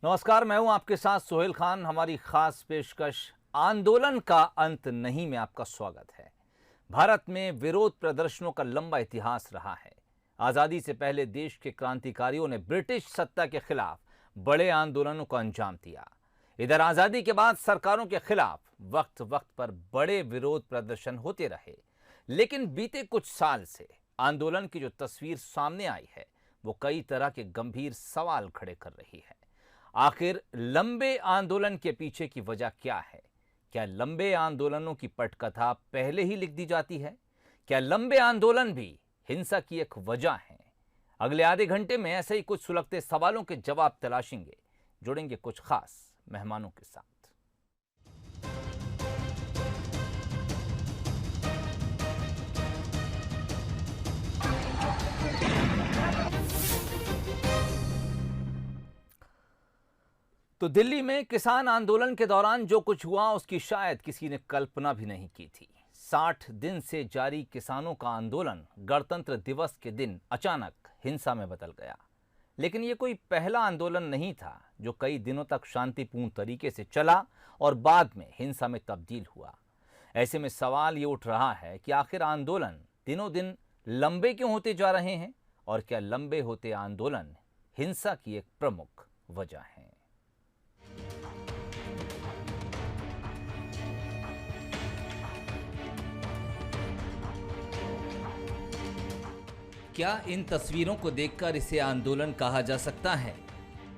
नमस्कार, मैं हूं आपके साथ सोहेल खान। हमारी खास पेशकश आंदोलन का अंत नहीं में आपका स्वागत है। भारत में विरोध प्रदर्शनों का लंबा इतिहास रहा है। आजादी से पहले देश के क्रांतिकारियों ने ब्रिटिश सत्ता के खिलाफ बड़े आंदोलनों को अंजाम दिया। इधर आजादी के बाद सरकारों के खिलाफ वक्त वक्त पर बड़े विरोध प्रदर्शन होते रहे, लेकिन बीते कुछ साल से आंदोलन की जो तस्वीर सामने आई है वो कई तरह के गंभीर सवाल खड़े कर रही है। आखिर लंबे आंदोलन के पीछे की वजह क्या है? क्या लंबे आंदोलनों की पटकथा पहले ही लिख दी जाती है? क्या लंबे आंदोलन भी हिंसा की एक वजह है? अगले आधे घंटे में ऐसे ही कुछ सुलगते सवालों के जवाब तलाशेंगे। जुड़ेंगे कुछ खास मेहमानों के साथ। तो दिल्ली में किसान आंदोलन के दौरान जो कुछ हुआ उसकी शायद किसी ने कल्पना भी नहीं की थी। 60 दिन से जारी किसानों का आंदोलन गणतंत्र दिवस के दिन अचानक हिंसा में बदल गया। लेकिन ये कोई पहला आंदोलन नहीं था जो कई दिनों तक शांतिपूर्ण तरीके से चला और बाद में हिंसा में तब्दील हुआ। ऐसे में सवाल ये उठ रहा है कि आखिर आंदोलन दिनों दिन लंबे क्यों होते जा रहे हैं और क्या लंबे होते आंदोलन हिंसा की एक प्रमुख वजह है। क्या इन तस्वीरों को देखकर इसे आंदोलन कहा जा सकता है?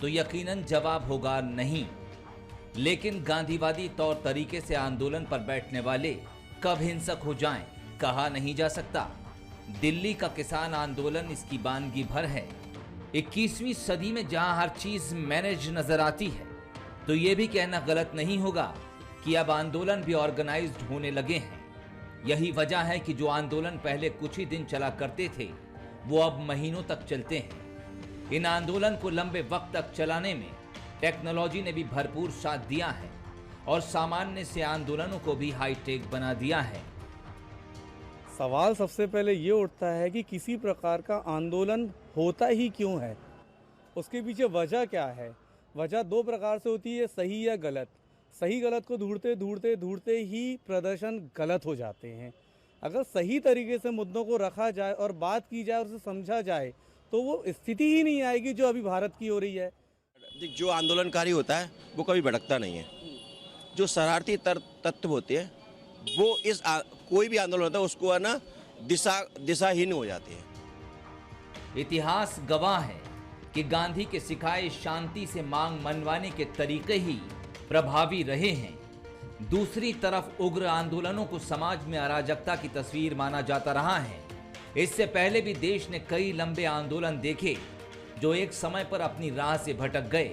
तो यकीनन जवाब होगा नहीं। लेकिन गांधीवादी तौर तरीके से आंदोलन पर बैठने वाले कब हिंसक हो जाएं, कहा नहीं जा सकता। दिल्ली का किसान आंदोलन इसकी बानगी भर है। 21वीं सदी में जहां हर चीज मैनेज नजर आती है, तो ये भी कहना गलत नहीं होगा कि अब आंदोलन भी ऑर्गेनाइज्ड होने लगे हैं। यही वजह है कि जो आंदोलन पहले कुछ ही दिन चला करते थे वो अब महीनों तक चलते हैं। इन आंदोलन को लंबे वक्त तक चलाने में टेक्नोलॉजी ने भी भरपूर साथ दिया है और सामान्य से आंदोलनों को भी हाईटेक बना दिया है। सवाल सबसे पहले ये उठता है कि किसी प्रकार का आंदोलन होता ही क्यों है, उसके पीछे वजह क्या है। वजह दो प्रकार से होती है, सही या गलत। सही गलत को ढूंढते ही प्रदर्शन गलत हो जाते हैं। अगर सही तरीके से मुद्दों को रखा जाए और बात की जाए और उसे समझा जाए तो वो स्थिति ही नहीं आएगी जो अभी भारत की हो रही है। जो आंदोलनकारी होता है वो कभी भटकता नहीं है। जो शरारती तत्व होते हैं वो कोई भी आंदोलन होता है उसको है ना दिशाहीन हो जाते हैं। इतिहास गवाह है कि गांधी के सिखाए शांति से मांग मनवाने के तरीके ही प्रभावी रहे हैं। दूसरी तरफ उग्र आंदोलनों को समाज में अराजकता की तस्वीर माना जाता रहा है। इससे पहले भी देश ने कई लंबे आंदोलन देखे जो एक समय पर अपनी राह से भटक गए।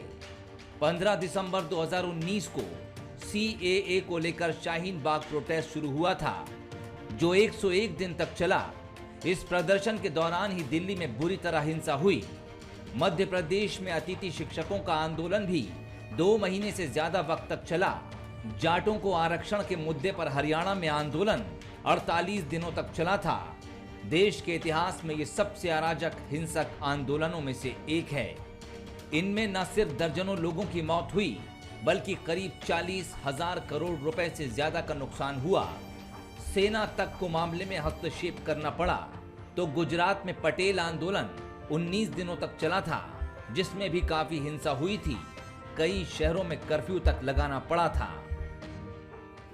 15 दिसंबर 2019 को CAA को लेकर शाहीन बाग प्रोटेस्ट शुरू हुआ था जो 101 दिन तक चला। इस प्रदर्शन के दौरान ही दिल्ली में बुरी तरह हिंसा हुई। मध्य प्रदेश में अतिथि शिक्षकों का आंदोलन भी 2 महीने से ज्यादा वक्त तक चला। जाटों को आरक्षण के मुद्दे पर हरियाणा में आंदोलन 48 दिनों तक चला था। देश के इतिहास में ये सबसे अराजक हिंसक आंदोलनों में से एक है। इनमें न सिर्फ दर्जनों लोगों की मौत हुई बल्कि करीब 40,000 करोड़ रुपए से ज्यादा का नुकसान हुआ। सेना तक को मामले में हस्तक्षेप करना पड़ा। तो गुजरात में पटेल आंदोलन 19 दिनों तक चला था जिसमें भी काफी हिंसा हुई थी। कई शहरों में कर्फ्यू तक लगाना पड़ा था।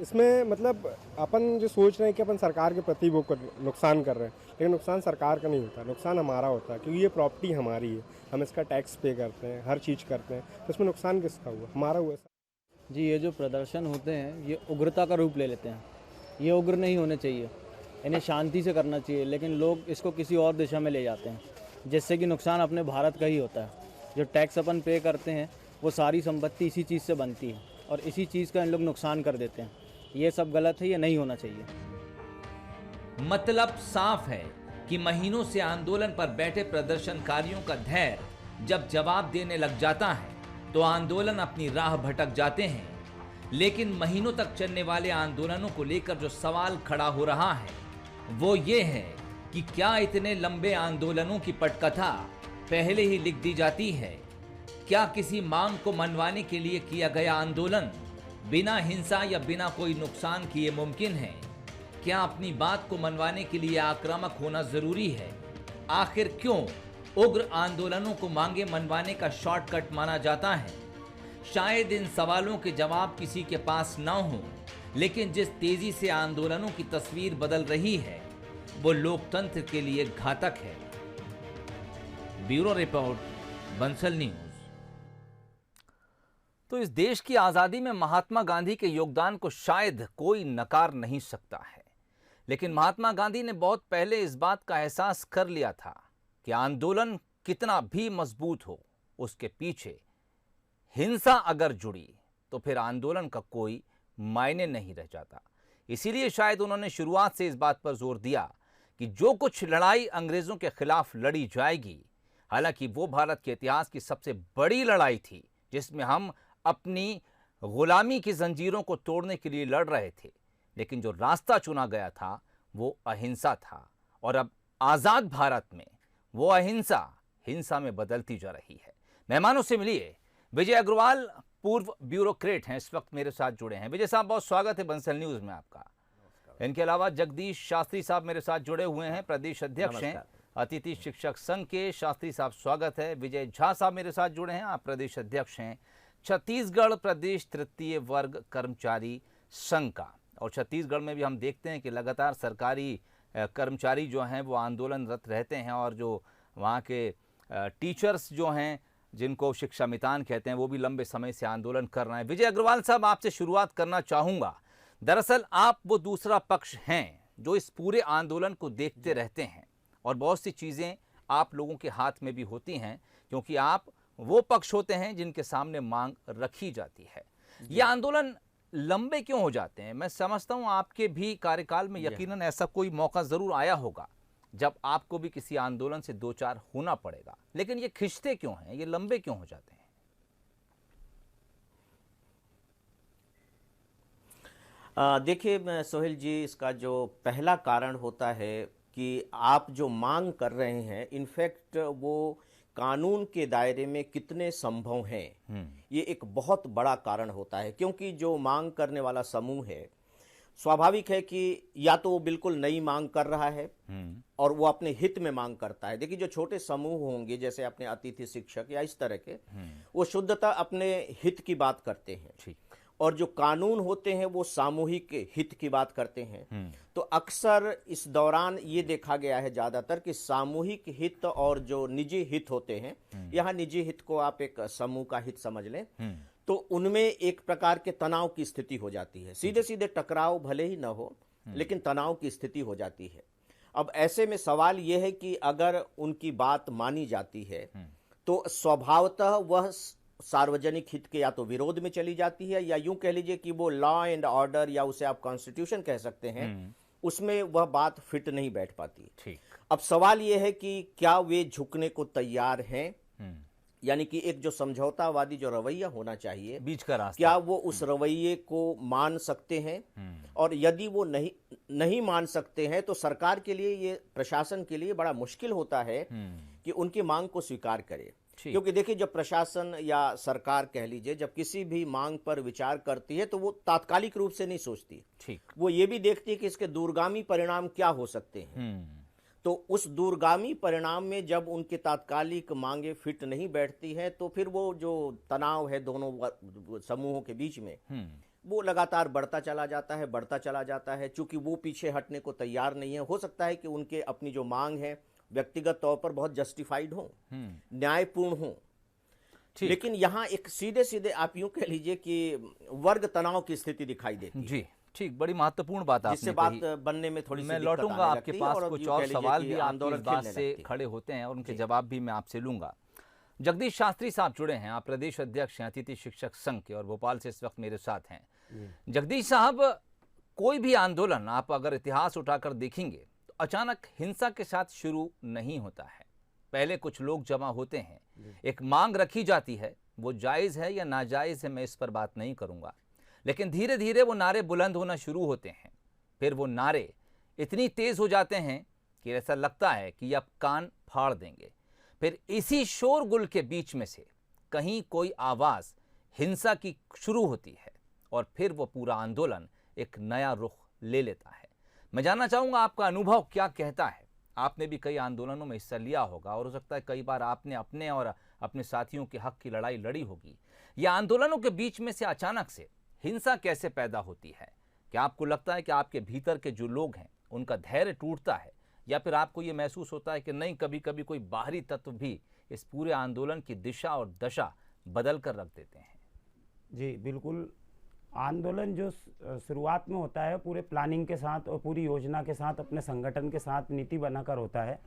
इसमें मतलब अपन जो सोच रहे हैं कि अपन सरकार के प्रति वो नुकसान कर रहे हैं, लेकिन नुकसान सरकार का नहीं होता, नुकसान हमारा होता है क्योंकि ये प्रॉपर्टी हमारी है। हम इसका टैक्स पे करते हैं, हर चीज़ करते हैं, तो इसमें नुकसान किसका हुआ? हमारा हुआ। जी, ये जो प्रदर्शन होते हैं ये उग्रता का रूप ले लेते हैं। ये उग्र नहीं होने चाहिए, इन्हें शांति से करना चाहिए, लेकिन लोग इसको किसी और दिशा में ले जाते हैं जिससे कि नुकसान अपने भारत का ही होता है। जो टैक्स अपन पे करते हैं वो सारी संपत्ति इसी चीज़ से बनती है और इसी चीज़ का इन लोग नुकसान कर देते हैं। ये सब गलत है, ये नहीं होना चाहिए। मतलब साफ है कि महीनों से आंदोलन पर बैठे प्रदर्शनकारियों का धैर्य जब जवाब देने लग जाता है तो आंदोलन अपनी राह भटक जाते हैं। लेकिन महीनों तक चलने वाले आंदोलनों को लेकर जो सवाल खड़ा हो रहा है वो ये है कि क्या इतने लंबे आंदोलनों की पटकथा पहले ही लिख दी जाती है? क्या किसी मांग को मनवाने के लिए किया गया आंदोलन बिना हिंसा या बिना कोई नुकसान किए मुमकिन है? क्या अपनी बात को मनवाने के लिए आक्रामक होना जरूरी है? आखिर क्यों उग्र आंदोलनों को मांगे मनवाने का शॉर्टकट माना जाता है? शायद इन सवालों के जवाब किसी के पास न हो, लेकिन जिस तेजी से आंदोलनों की तस्वीर बदल रही है वो लोकतंत्र के लिए घातक है। Bureau report, Bansal news. तो इस देश की आजादी में महात्मा गांधी के योगदान को शायद कोई नकार नहीं सकता है, लेकिन महात्मा गांधी ने बहुत पहले इस बात का एहसास कर लिया था कि आंदोलन कितना भी मजबूत हो, उसके पीछे हिंसा अगर जुड़ी तो फिर आंदोलन का कोई मायने नहीं रह जाता। इसीलिए शायद उन्होंने शुरुआत से इस बात पर जोर दिया कि जो कुछ लड़ाई अंग्रेजों के खिलाफ लड़ी जाएगी, हालांकि वो भारत के इतिहास की सबसे बड़ी लड़ाई थी जिसमें हम अपनी गुलामी की जंजीरों को तोड़ने के लिए लड़ रहे थे, लेकिन जो रास्ता चुना गया था वो अहिंसा था। और अब आजाद भारत में वो अहिंसा हिंसा में बदलती जा रही है। मेहमानों से मिलिए। विजय अग्रवाल पूर्व ब्यूरोक्रेट हैं, इस वक्त मेरे साथ जुड़े हैं। विजय साहब, बहुत स्वागत है बंसल न्यूज में आपका। इनके अलावा जगदीश शास्त्री साहब मेरे साथ जुड़े हुए हैं, प्रदेश अध्यक्ष हैं अतिथि शिक्षक संघ के। शास्त्री साहब स्वागत है। विजय झा साहब मेरे साथ जुड़े हैं, आप प्रदेश अध्यक्ष हैं छत्तीसगढ़ प्रदेश तृतीय वर्ग कर्मचारी संघ का। और छत्तीसगढ़ में भी हम देखते हैं कि लगातार सरकारी कर्मचारी जो हैं वो आंदोलनरत रहते हैं, और जो वहाँ के टीचर्स जो हैं जिनको शिक्षा मितान कहते हैं वो भी लंबे समय से आंदोलन कर रहे हैं। विजय अग्रवाल साहब, आपसे शुरुआत करना चाहूँगा। दरअसल आप वो दूसरा पक्ष हैं जो इस पूरे आंदोलन को देखते रहते हैं, और बहुत सी चीज़ें आप लोगों के हाथ में भी होती हैं, क्योंकि आप वो पक्ष होते हैं जिनके सामने मांग रखी जाती है। ये आंदोलन लंबे क्यों हो जाते हैं? मैं समझता हूँ आपके भी कार्यकाल में यकीनन ऐसा कोई मौका ज़रूर आया होगा जब आपको भी किसी आंदोलन से दो चार होना पड़ेगा, लेकिन ये खिंचते क्यों हैं, ये लंबे क्यों हो जाते हैं? देखिए सोहेल जी, इसका जो पहला कारण होता है कि आप जो मांग कर रहे हैं, इनफैक्ट वो कानून के दायरे में कितने संभव हैं, ये एक बहुत बड़ा कारण होता है। क्योंकि जो मांग करने वाला समूह है, स्वाभाविक है कि या तो वो बिल्कुल नई मांग कर रहा है और वो अपने हित में मांग करता है। देखिए, जो छोटे समूह होंगे जैसे अपने अतिथि शिक्षक या इस तरह के, वो शुद्धता अपने हित की बात करते हैं, और जो कानून होते हैं वो सामूहिक हित की बात करते हैं। तो अक्सर इस दौरान ये देखा गया है ज्यादातर कि सामूहिक हित और जो निजी हित होते हैं, यहाँ निजी हित को आप एक समूह का हित समझ लें, तो उनमें एक प्रकार के तनाव की स्थिति हो जाती है। सीधे सीधे टकराव भले ही न हो, लेकिन तनाव की स्थिति हो जाती है। अब ऐसे में सवाल यह है कि अगर उनकी बात मानी जाती है तो स्वभावतः वह सार्वजनिक हित के या तो विरोध में चली जाती है, या यूं कह लीजिए कि वो लॉ एंड ऑर्डर, या उसे आप कॉन्स्टिट्यूशन कह सकते हैं, उसमें वह बात फिट नहीं बैठ पाती। ठीक। अब सवाल यह है कि क्या वे झुकने को तैयार हैं, यानी कि एक जो समझौतावादी जो रवैया होना चाहिए, बीच का रास्ता, क्या वो उस रवैये को मान सकते हैं? और यदि वो नहीं मान सकते हैं तो सरकार के लिए, ये प्रशासन के लिए बड़ा मुश्किल होता है कि उनकी मांग को स्वीकार करे। क्योंकि देखिए, जब प्रशासन या सरकार कह लीजिए जब किसी भी मांग पर विचार करती है तो वो तात्कालिक रूप से नहीं सोचती। ठीक। वो ये भी देखती है कि इसके दूरगामी परिणाम क्या हो सकते हैं। तो उस दूरगामी परिणाम में जब उनकी तात्कालिक मांगे फिट नहीं बैठती हैं, तो फिर वो जो तनाव है दोनों समूहों के बीच में, वो लगातार बढ़ता चला जाता है। चूंकि वो पीछे हटने को तैयार नहीं है, हो सकता है कि उनके अपनी जो मांग है व्यक्तिगत तौर पर बहुत जस्टिफाइड हो, न्यायपूर्ण हो, लेकिन यहाँ एक सीधे सीधे आप यूं कह लीजिए कि वर्ग तनाव की स्थिति दिखाई देती है। जी ठीक, बड़ी महत्वपूर्ण बात आपने जिससे बात बनने में थोड़ी सी मैं लौटूंगा आपके पास, कुछ और सवाल भी आपकी इस बात से खड़े होते हैं और उनके जवाब भी मैं आपसे लूंगा। जगदीश शास्त्री साहब जुड़े हैं, आप प्रदेश अध्यक्ष हैं अतिथि शिक्षक संघ के, और भोपाल से इस वक्त मेरे साथ हैं। जगदीश साहब, कोई भी आंदोलन आप अगर इतिहास उठाकर देखेंगे तो अचानक हिंसा के साथ शुरू नहीं होता है। पहले कुछ लोग जमा होते हैं, एक मांग रखी जाती है, वो जायज़ है या नाजायज़ है मैं इस पर बात नहीं करूंगा, लेकिन धीरे धीरे वो नारे बुलंद होना शुरू होते हैं। फिर वो नारे इतनी तेज हो जाते हैं कि ऐसा लगता है कि अब कान फाड़ देंगे। फिर इसी शोरगुल के बीच में से कहीं कोई आवाज़ हिंसा की शुरू होती है और फिर वो पूरा आंदोलन एक नया रुख ले लेता है। मैं जानना चाहूँगा आपका अनुभव क्या कहता है। आपने भी कई आंदोलनों में हिस्सा लिया होगा और हो सकता है कई बार आपने अपने और अपने साथियों के हक की लड़ाई लड़ी होगी। या आंदोलनों के बीच में से अचानक से हिंसा कैसे पैदा होती है? क्या आपको लगता है कि आपके भीतर के जो लोग हैं उनका धैर्य टूटता है, या फिर आपको ये महसूस होता है कि नहीं, कभी कभी कोई बाहरी तत्व भी इस पूरे आंदोलन की दिशा और दशा बदल कर रख देते हैं? जी बिल्कुल। आंदोलन जो शुरुआत में होता है पूरे प्लानिंग के साथ और पूरी योजना के साथ, अपने संगठन के साथ नीति बनाकर होता है।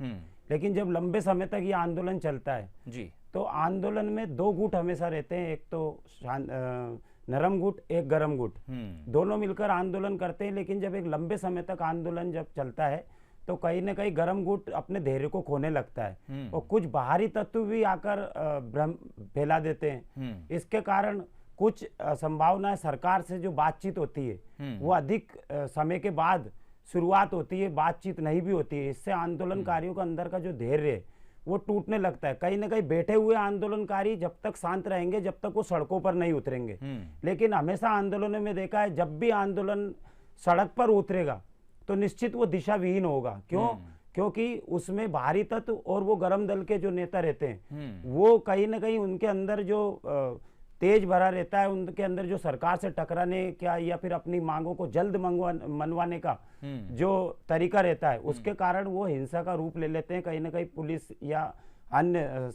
लेकिन जब लंबे समय तक ये आंदोलन चलता है जी, तो आंदोलन में दो गुट हमेशा रहते हैं, एक तो नरम गुट, एक गरम गुट। दोनों मिलकर आंदोलन करते हैं। लेकिन जब एक लंबे समय तक आंदोलन जब चलता है तो कहीं ना कहीं गरम गुट अपने धैर्य को खोने लगता है और कुछ बाहरी तत्व भी आकर भ्रम फैला देते हैं। इसके कारण कुछ संभावनाएं सरकार से जो बातचीत होती है वो अधिक समय के बाद शुरुआत होती है, बातचीत नहीं भी होती है। इससे आंदोलनकारियों का अंदर का जो धैर्य है वो टूटने लगता है। कहीं ना कहीं बैठे हुए आंदोलनकारी जब तक शांत रहेंगे, जब तक वो सड़कों पर नहीं उतरेंगे। लेकिन हमेशा आंदोलनों में देखा है, जब भी आंदोलन सड़क पर उतरेगा तो निश्चित वो दिशा विहीन होगा। क्यों? क्योंकि उसमें बाहरी तत्व और वो गरम दल के जो नेता रहते हैं वो कहीं ना कहीं उनके अंदर जो तेज भरा रहता है, उनके अंदर जो सरकार से टकराने का या फिर अपनी मांगों को जल्द मनवाने का जो तरीका रहता है, उसके कारण वो हिंसा का रूप ले लेते हैं। कहीं ना कहीं पुलिस या अन्य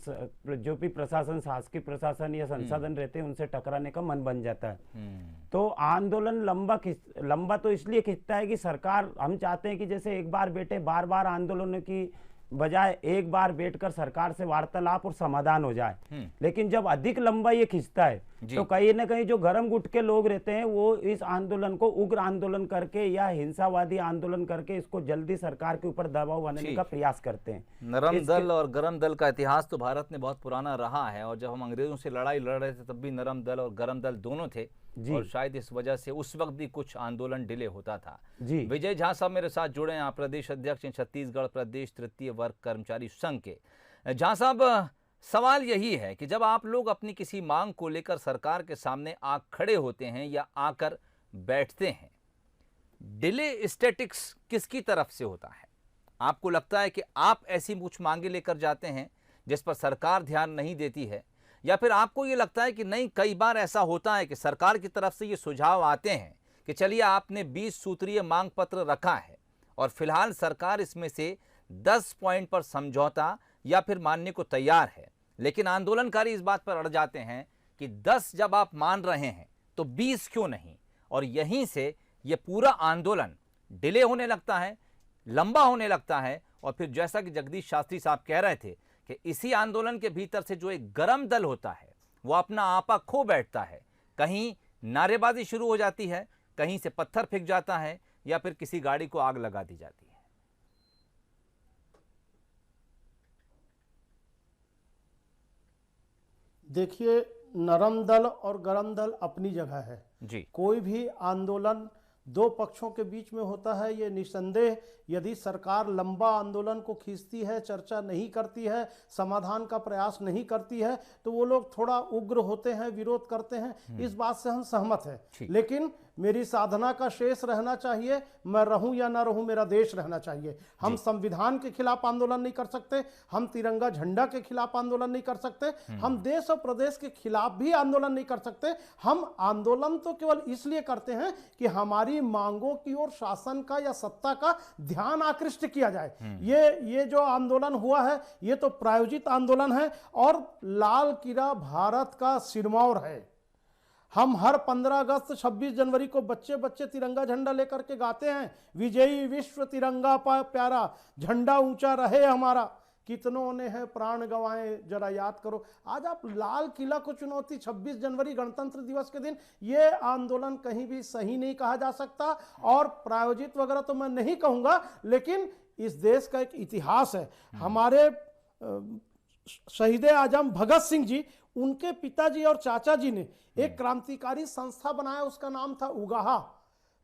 जो भी प्रशासन, शासकीय प्रशासन या संसाधन रहते हैं, उनसे टकराने का मन बन जाता है। तो आंदोलन लंबा तो इसलिए खिंचता है कि सरकार, हम चाहते हैं कि जैसे एक बार बैठे, बार बार आंदोलनों की बजाय एक बार बैठकर सरकार से वार्तालाप और समाधान हो जाए। लेकिन जब अधिक लंबा ये खिंचता है तो कहीं ना कहीं जो गरम गुट के लोग रहते हैं वो इस आंदोलन को उग्र आंदोलन करके या हिंसावादी आंदोलन करके इसको जल्दी सरकार के ऊपर दबाव बनाने का प्रयास करते हैं। नरम दल और गरम दल का इतिहास तो भारत में बहुत पुराना रहा है, और जब हम अंग्रेजों से लड़ाई लड़ रहे थे तब भी नरम दल और गरम दल दोनों थे, और शायद इस वजह से उस वक्त भी कुछ आंदोलन डिले होता था। विजय झा साहब मेरे साथ जुड़े हैं, आप प्रदेश अध्यक्ष हैं छत्तीसगढ़ प्रदेश तृतीय वर्ग कर्मचारी संघ के। झा साहब, सवाल यही है कि जब आप लोग अपनी किसी मांग को लेकर सरकार के सामने आ खड़े होते हैं या आकर बैठते हैं, डिले स्टैटिक्स किसकी तरफ से होता है? आपको लगता है कि आप ऐसी कुछ मांगे लेकर जाते हैं जिस पर सरकार ध्यान नहीं देती है, या फिर आपको ये लगता है कि नहीं, कई बार ऐसा होता है कि सरकार की तरफ से ये सुझाव आते हैं कि चलिए आपने 20 सूत्रीय मांग पत्र रखा है और फिलहाल सरकार इसमें से 10 पॉइंट पर समझौता या फिर मानने को तैयार है, लेकिन आंदोलनकारी इस बात पर अड़ जाते हैं कि 10 जब आप मान रहे हैं तो 20 क्यों नहीं, और यहीं से ये पूरा आंदोलन डिले होने लगता है, लंबा होने लगता है। और फिर जैसा कि जगदीश शास्त्री साहब कह रहे थे कि इसी आंदोलन के भीतर से जो एक गरम दल होता है वो अपना आपा खो बैठता है, कहीं नारेबाजी शुरू हो जाती है, कहीं से पत्थर फेंक जाता है, या फिर किसी गाड़ी को आग लगा दी जाती है। देखिए, नरम दल और गरम दल अपनी जगह है जी। कोई भी आंदोलन दो पक्षों के बीच में होता है, ये निसंदेह। यदि सरकार लंबा आंदोलन को खींचती है, चर्चा नहीं करती है, समाधान का प्रयास नहीं करती है, तो वो लोग थोड़ा उग्र होते हैं, विरोध करते हैं। इस बात से हम सहमत हैं। लेकिन मेरी साधना का शेष रहना चाहिए, मैं रहूं या ना रहूं, मेरा देश रहना चाहिए। हम संविधान के खिलाफ आंदोलन नहीं कर सकते, हम तिरंगा झंडा के खिलाफ आंदोलन नहीं कर सकते, हम देश और प्रदेश के खिलाफ भी आंदोलन नहीं कर सकते। हम आंदोलन तो केवल इसलिए करते हैं कि हमारी मांगों की ओर शासन का या सत्ता का ध्यान आकृष्ट किया जाए। ये जो आंदोलन हुआ है ये तो प्रायोजित आंदोलन है, और लाल किला भारत का सिरमौर है। हम हर 15 अगस्त 26 जनवरी को बच्चे बच्चे तिरंगा झंडा लेकर के गाते हैं, विजयी विश्व तिरंगा प्यारा, झंडा ऊंचा रहे हमारा, कितनों ने है प्राण गंवाए जरा याद करो। आज आप लाल किला को चुनौती 26 जनवरी गणतंत्र दिवस के दिन, ये आंदोलन कहीं भी सही नहीं कहा जा सकता, और प्रायोजित वगैरह तो मैं नहीं कहूँगा, लेकिन इस देश का एक इतिहास है। हमारे शहीद आजम भगत सिंह जी, उनके पिताजी और चाचा जी ने एक क्रांतिकारी संस्था बनाया, उसका नाम था उगाहा।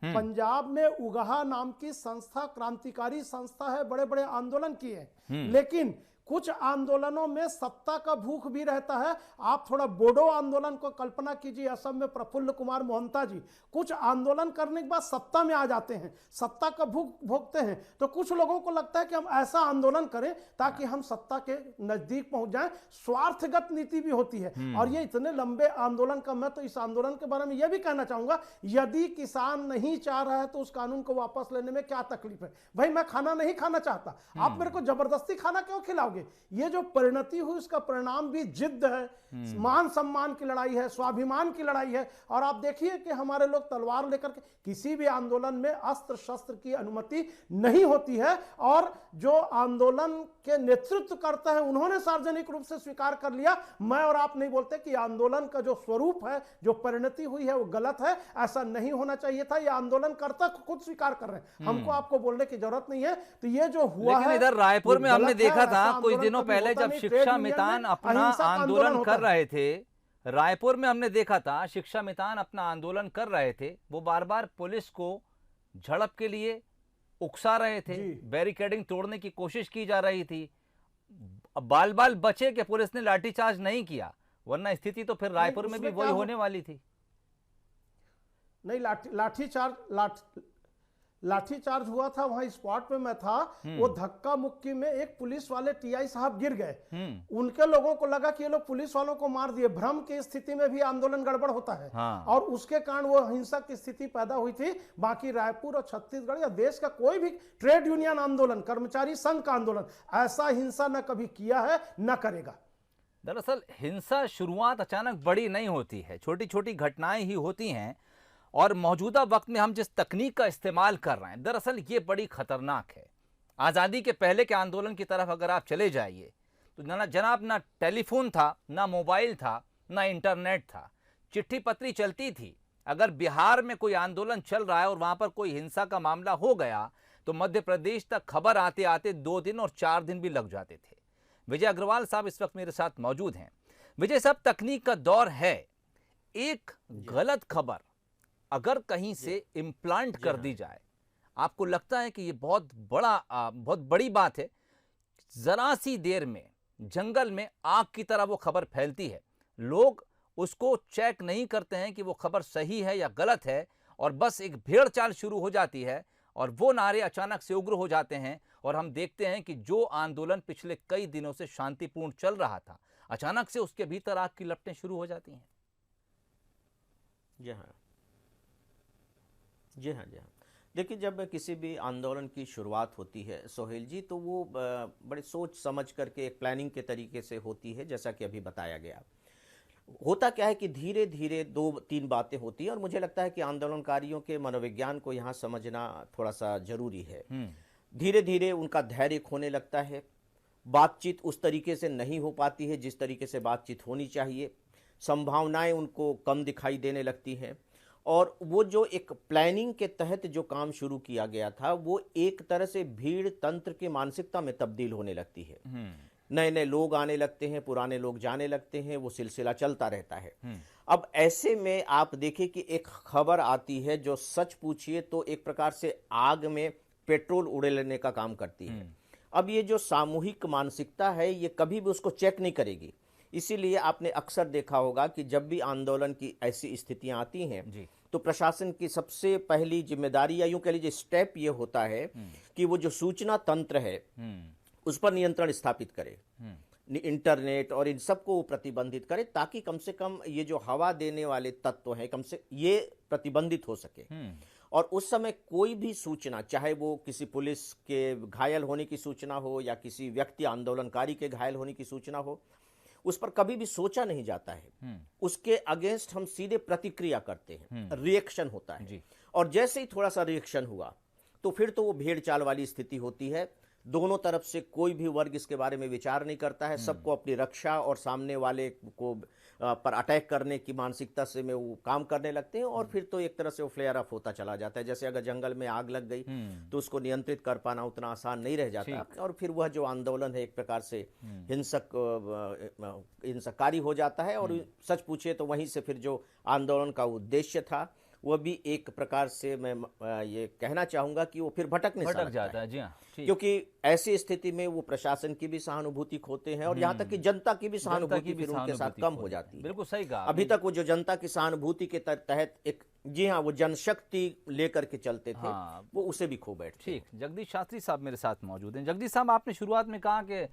पंजाब में उगाहा नाम की संस्था क्रांतिकारी संस्था है, बड़े बड़े आंदोलन किए हैं। लेकिन कुछ आंदोलनों में सत्ता का भूख भी रहता है। आप थोड़ा बोडो आंदोलन को कल्पना कीजिए, असम में प्रफुल्ल कुमार मोहंता जी कुछ आंदोलन करने के बाद सत्ता में आ जाते हैं, सत्ता का भूख भोगते हैं। तो कुछ लोगों को लगता है कि हम ऐसा आंदोलन करें ताकि हम सत्ता के नजदीक पहुंच जाएं। स्वार्थगत नीति भी होती है। और ये इतने लंबे आंदोलन का, मैं तो इस आंदोलन के बारे में यह भी कहना चाहूंगा, यदि किसान नहीं चाह रहा है तो उस कानून को वापस लेने में क्या तकलीफ है? भाई मैं खाना नहीं खाना चाहता, आप मेरे को जबरदस्ती खाना क्यों खिलाओगे? ये जो परिणति हुई उसका परिणाम भी जिद्द है, मान सम्मान की लड़ाई है, स्वाभिमान की लड़ाई है। और आप देखिए कि हमारे लोग तलवार लेकर के, किसी भी आंदोलन में अस्त्र शस्त्र की अनुमति नहीं होती है। और जो आंदोलन के नेतृत्व करता है उन्होंने सार्वजनिक रूप से स्वीकार कर लिया। मैं और आप नहीं बोलते कि आंदोलन का जो स्वरूप है, जो परिणति हुई है वो गलत है, ऐसा नहीं होना चाहिए था। ये आंदोलनकर्ता खुद स्वीकार कर रहे हैं, हमको आपको बोलने की जरूरत नहीं है। तो ये जो हुआ लेकिन है, इधर रायपुर में हमने देखा था कुछ आंदोलन दिनों कभी पहले होता जब नहीं, शिक्षा ट्रेड यूनियन मितान में अपना अहिंसक आंदोलन होता कर है। रहे थे, रायपुर में हमने देखा था शिक्षा मितान अपना आंदोलन कर रहे थे, वो बार बार पुलिस को झड़प के लिए उकसा रहे थे, बैरिकेडिंग तोड़ने की कोशिश की जा रही थी। बाल बाल बचे कि पुलिस ने लाठीचार्ज नहीं किया, वरना स्थिति तो फिर रायपुर में भी वही होने वाली थी। नहीं, लाठीचार्ज हुआ था, वहां स्पॉट पे मैं था। वो धक्का मुक्की में एक पुलिस वाले टीआई साहब गिर गए। उनके लोगों को लगा कि ये लोग पुलिस वालों को मार दिए। भ्रम की स्थिति में भी आंदोलन गड़बड़ होता है। और उसके कारण वो हिंसक की स्थिति पैदा हुई थी। बाकी रायपुर और छत्तीसगढ़ या देश का कोई भी ट्रेड यूनियन आंदोलन, कर्मचारी संघ का आंदोलन ऐसा हिंसा न कभी किया है न करेगा। दरअसल हिंसा शुरुआत अचानक बड़ी नहीं होती है, छोटी छोटी घटनाएं ही होती हैं। और मौजूदा वक्त में हम जिस तकनीक का इस्तेमाल कर रहे हैं, दरअसल ये बड़ी खतरनाक है। आज़ादी के पहले के आंदोलन की तरफ अगर आप चले जाइए तो जनाब ना टेलीफोन था, ना मोबाइल था, ना इंटरनेट था, चिट्ठी पत्री चलती थी। अगर बिहार में कोई आंदोलन चल रहा है और वहाँ पर कोई हिंसा का मामला हो गया तो मध्य प्रदेश तक खबर आते आते 2 दिन और 4 दिन भी लग जाते थे। विजय अग्रवाल साहब इस वक्त मेरे साथ मौजूद हैं। विजय साहब, तकनीक का दौर है, एक गलत खबर अगर कहीं से इम्प्लांट कर दी जाए, आपको लगता है कि ये बहुत बड़ी बात है? जरा सी देर में जंगल में आग की तरह वो खबर फैलती है, लोग उसको चेक नहीं करते हैं कि वो खबर सही है या गलत है, और बस एक भेड़ चाल शुरू हो जाती है और वो नारे अचानक से उग्र हो जाते हैं। और हम देखते हैं कि जो आंदोलन पिछले कई दिनों से शांतिपूर्ण चल रहा था, अचानक से उसके भीतर आग की लपटें शुरू हो जाती हैं। जी हाँ। देखिए, जब किसी भी आंदोलन की शुरुआत होती है सोहेल जी, तो वो बड़े सोच समझ करके एक प्लानिंग के तरीके से होती है, जैसा कि अभी बताया गया। होता क्या है कि धीरे धीरे 2-3 बातें होती हैं, और मुझे लगता है कि आंदोलनकारियों के मनोविज्ञान को यहाँ समझना थोड़ा सा जरूरी है। धीरे धीरे उनका धैर्य खोने लगता है, बातचीत उस तरीके से नहीं हो पाती है जिस तरीके से बातचीत होनी चाहिए, संभावनाएं उनको कम दिखाई देने लगती हैं। और वो जो एक प्लानिंग के तहत जो काम शुरू किया गया था, वो एक तरह से भीड़ तंत्र की मानसिकता में तब्दील होने लगती है। नए नए लोग आने लगते हैं, पुराने लोग जाने लगते हैं, वो सिलसिला चलता रहता है। अब ऐसे में आप देखिए कि एक खबर आती है जो सच पूछिए तो एक प्रकार से आग में पेट्रोल उड़ेलने का काम करती है। अब ये जो सामूहिक मानसिकता है, ये कभी भी उसको चेक नहीं करेगी। इसीलिए आपने अक्सर देखा होगा कि जब भी आंदोलन की ऐसी स्थितियां आती हैं तो प्रशासन की सबसे पहली जिम्मेदारी, या यूं कह लीजिए स्टेप, ये होता है कि वो जो सूचना तंत्र है उस पर नियंत्रण स्थापित करे, इंटरनेट और इन सबको प्रतिबंधित करे, ताकि कम से कम ये जो हवा देने वाले तत्व हैं कम से ये प्रतिबंधित हो सके। और उस समय कोई भी सूचना, चाहे वो किसी पुलिस के घायल होने की सूचना हो या किसी व्यक्ति आंदोलनकारी के घायल होने की सूचना हो, उस पर कभी भी सोचा नहीं जाता है। उसके अगेंस्ट हम सीधे प्रतिक्रिया करते हैं, रिएक्शन होता है। और जैसे ही थोड़ा सा रिएक्शन हुआ तो फिर तो वो भेड़ चाल वाली स्थिति होती है। दोनों तरफ से कोई भी वर्ग इसके बारे में विचार नहीं करता है, सबको अपनी रक्षा और सामने वाले को पर अटैक करने की मानसिकता से में वो काम करने लगते हैं। और फिर तो एक तरह से वो फ्लेयर अप होता चला जाता है। जैसे अगर जंगल में आग लग गई तो उसको नियंत्रित कर पाना उतना आसान नहीं रह जाता, और फिर वह जो आंदोलन है एक प्रकार से हिंसकारी हो जाता है। और सच पूछे तो वहीं से फिर जो आंदोलन का उद्देश्य था वह भी एक प्रकार से मैं ये कहना चाहूंगा कि वो फिर भटकने सा भटक लगता जाता है। जी हाँ, ठीक। क्योंकि ऐसी स्थिति में वो प्रशासन की भी सहानुभूति खोते हैं और यहाँ तक कि जनता की भी सहानुभूति फिर उनके साथ कम हो जाती है। बिल्कुल सही कहा अभी तक वो जो जनता की सहानुभूति के तहत एक, जी हाँ, वो जनशक्ति लेकर के चलते थे, हाँ। वो उसे भी खो बैठते। ठीक, जगदीश शास्त्री साहब मेरे साथ मौजूद हैं। जगदीश साहब, आपने शुरुआत में कहा कि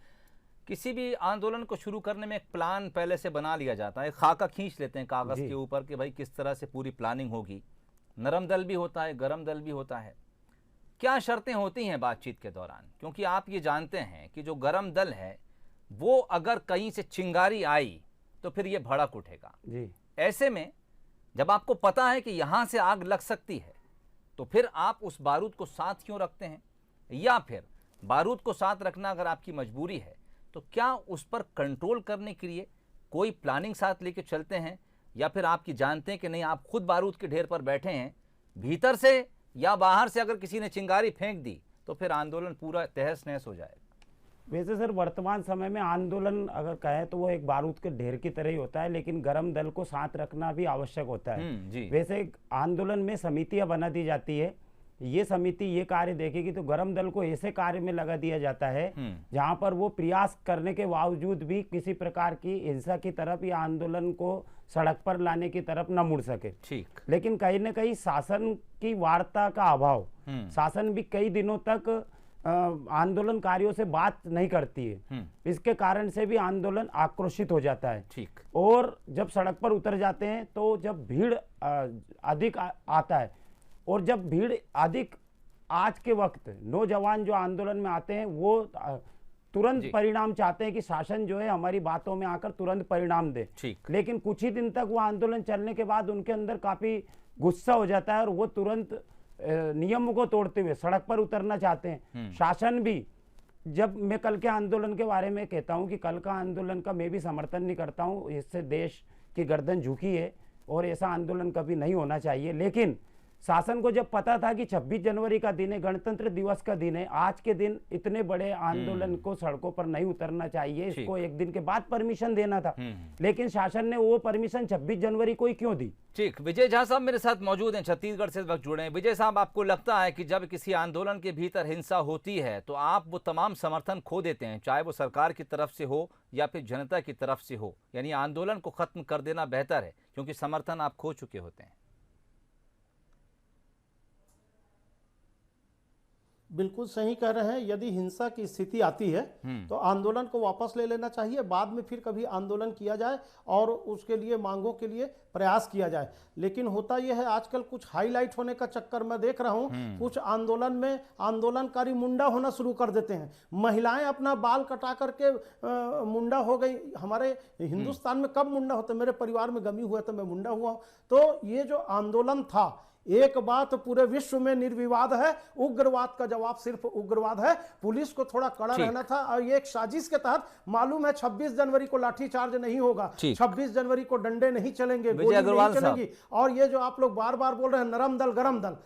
किसी भी आंदोलन को शुरू करने में एक प्लान पहले से बना लिया जाता है, एक खाका खींच लेते हैं कागज के ऊपर कि भाई किस तरह से पूरी प्लानिंग होगी। नरम दल भी होता है, गरम दल भी होता है। क्या शर्तें होती हैं बातचीत के दौरान? क्योंकि आप ये जानते हैं कि जो गरम दल है वो अगर कहीं से चिंगारी आई तो फिर ये भड़क उठेगा जी। ऐसे में जब आपको पता है कि यहाँ से आग लग सकती है तो फिर आप उस बारूद को साथ क्यों रखते हैं? या फिर बारूद को साथ रखना अगर आपकी मजबूरी है तो क्या उस पर कंट्रोल करने के लिए कोई प्लानिंग साथ लेके चलते हैं? या फिर आपकी जानते हैं कि नहीं, आप खुद बारूद के ढेर पर बैठे हैं, भीतर से या बाहर से अगर किसी ने चिंगारी फेंक दी तो फिर आंदोलन पूरा तहस नहस हो जाएगा? वैसे सर वर्तमान समय में आंदोलन अगर कहें तो वो एक बारूद के ढेर की तरह ही होता है, लेकिन गरम दल को साथ रखना भी आवश्यक होता है। जी। वैसे आंदोलन में समितियां बना दी जाती है, ये समिति ये कार्य देखेगी तो गरम दल को ऐसे कार्य में लगा दिया जाता है जहां पर वो प्रयास करने के बावजूद भी किसी प्रकार की हिंसा की तरफ या आंदोलन को सड़क पर लाने की तरफ न मुड़ सके। ठीक। लेकिन कहीं न कहीं शासन की वार्ता का अभाव, शासन भी कई दिनों तक आंदोलनकारियों से बात नहीं करती है, इसके कारण से भी आंदोलन आक्रोशित हो जाता है। ठीक। और जब सड़क पर उतर जाते हैं तो जब भीड़ अधिक आता है, और जब भीड़ अधिक आज के वक्त नौजवान जो आंदोलन में आते हैं वो तुरंत परिणाम चाहते हैं कि शासन जो है हमारी बातों में आकर तुरंत परिणाम दे। ठीक। लेकिन कुछ ही दिन तक वो आंदोलन चलने के बाद उनके अंदर काफी गुस्सा हो जाता है और वो तुरंत नियम को तोड़ते हुए सड़क पर उतरना चाहते हैं। शासन भी, जब मैं कल के आंदोलन के बारे में कहता हूं कि कल का आंदोलन का मैं भी समर्थन नहीं करता हूं, इससे देश की गर्दन झुकी है और ऐसा आंदोलन कभी नहीं होना चाहिए, लेकिन शासन को जब पता था कि 26 जनवरी का दिन है, गणतंत्र दिवस का दिन है, आज के दिन इतने बड़े आंदोलन को सड़कों पर नहीं उतरना चाहिए, इसको एक दिन के बाद परमिशन देना था, लेकिन शासन ने वो परमिशन 26 जनवरी को ही क्यों दी? ठीक। विजय झा साहब मेरे साथ मौजूद हैं, छत्तीसगढ़ से इस वक्त जुड़े हैं। विजय साहब, आपको लगता है कि जब किसी आंदोलन के भीतर हिंसा होती है तो आप वो तमाम समर्थन खो देते हैं, चाहे वो सरकार की तरफ से हो या फिर जनता की तरफ से हो, यानी आंदोलन को खत्म कर देना बेहतर है क्योंकि समर्थन आप खो चुके होते हैं? बिल्कुल सही कह रहे हैं। यदि हिंसा की स्थिति आती है तो आंदोलन को वापस ले लेना चाहिए, बाद में फिर कभी आंदोलन किया जाए और उसके लिए मांगों के लिए प्रयास किया जाए। लेकिन होता यह है आजकल कुछ हाईलाइट होने का चक्कर मैं देख रहा हूं, कुछ आंदोलन में आंदोलनकारी मुंडा होना शुरू कर देते हैं। महिलाएं अपना बाल कटा करके मुंडा हो गई। हमारे हिंदुस्तान में कब मुंडा होता है? मेरे परिवार में गमी हुआ तो मैं मुंडा हुआ। तो ये जो आंदोलन था, एक बात पूरे विश्व में निर्विवाद है, उग्रवाद का जवाब सिर्फ उग्रवाद है। पुलिस को थोड़ा कड़ा रहना था और ये एक साजिश के तहत मालूम है 26 जनवरी को लाठीचार्ज नहीं होगा, 26 जनवरी को डंडे नहीं चलेंगे, गोली नहीं चलेगी। और ये जो आप लोग बार बार बोल रहे हैं नरम दल गरम दल,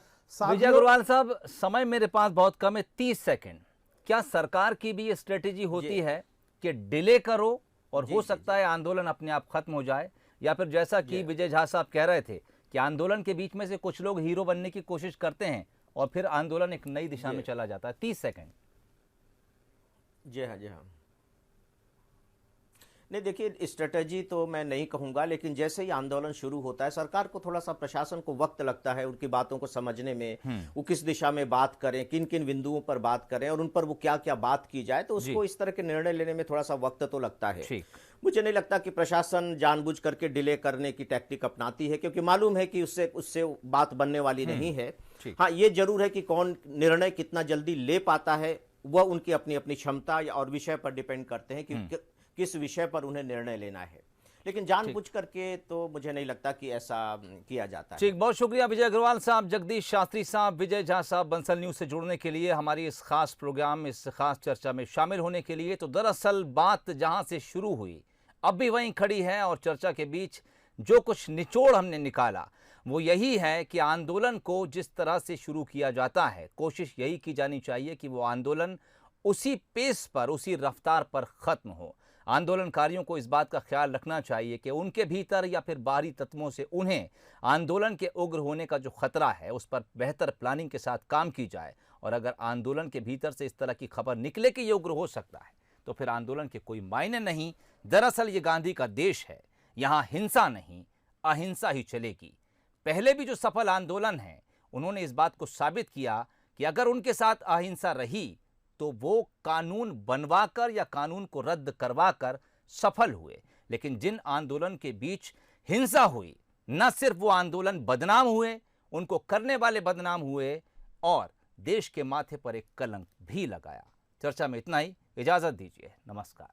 विजय अग्रवाल साहब, समय मेरे पास बहुत कम है, 30 सेकंड। क्या सरकार की भी ये स्ट्रेटेजी होती है कि डिले करो और हो सकता है आंदोलन अपने आप खत्म हो जाए, या फिर जैसा कि विजय झा साहब कह रहे थे कि आंदोलन के बीच में से कुछ लोग हीरो बनने की कोशिश करते हैं और फिर आंदोलन एक नई दिशा में चला जाता है? 30 सेकंड। जी हाँ, जी हाँ। नहीं, देखिए स्ट्रेटजी तो मैं नहीं कहूँगा, लेकिन जैसे ही आंदोलन शुरू होता है सरकार को थोड़ा सा, प्रशासन को वक्त लगता है उनकी बातों को समझने में, वो किस दिशा में बात करें, किन किन बिंदुओं पर बात करें और उन पर वो क्या क्या बात की जाए, तो उसको इस तरह के निर्णय लेने में थोड़ा सा वक्त तो लगता है। मुझे नहीं लगता कि प्रशासन जानबूझ करके डिले करने की टैक्टिक अपनाती है, क्योंकि मालूम है कि उससे बात बनने वाली नहीं है। हाँ, ये जरूर है कि कौन निर्णय कितना जल्दी ले पाता है वह उनकी अपनी अपनी क्षमता और विषय पर डिपेंड करते हैं कि किस विषय पर उन्हें निर्णय लेना है, लेकिन जानबूझ करके तो मुझे नहीं लगता कि ऐसा किया जाता है। ठीक, बहुत शुक्रिया विजय अग्रवाल साहब, जगदीश शास्त्री साहब, विजय झा साहब, बंसल न्यूज से जुड़ने के लिए, हमारी इस खास प्रोग्राम, इस खास चर्चा में शामिल होने के लिए। तो दरअसल बात जहां से शुरू हुई अब भी वहीं खड़ी है और चर्चा के बीच जो कुछ निचोड़ हमने निकाला वो यही है कि आंदोलन को जिस तरह से शुरू किया जाता है, कोशिश यही की जानी चाहिए कि वो आंदोलन उसी पेस पर, उसी रफ्तार पर खत्म हो। आंदोलनकारियों को इस बात का ख्याल रखना चाहिए कि उनके भीतर या फिर बाहरी तत्वों से उन्हें आंदोलन के उग्र होने का जो खतरा है उस पर बेहतर प्लानिंग के साथ काम की जाए। और अगर आंदोलन के भीतर से इस तरह की खबर निकले कि ये उग्र हो सकता है तो फिर आंदोलन के कोई मायने नहीं। दरअसल ये गांधी का देश है, यहाँ हिंसा नहीं अहिंसा ही चलेगी। पहले भी जो सफल आंदोलन हैं उन्होंने इस बात को साबित किया कि अगर उनके साथ अहिंसा रही तो वो कानून बनवाकर या कानून को रद्द करवाकर सफल हुए। लेकिन जिन आंदोलन के बीच हिंसा हुई, न सिर्फ वो आंदोलन बदनाम हुए, उनको करने वाले बदनाम हुए और देश के माथे पर एक कलंक भी लगाया। चर्चा में इतना ही, इजाजत दीजिए, नमस्कार।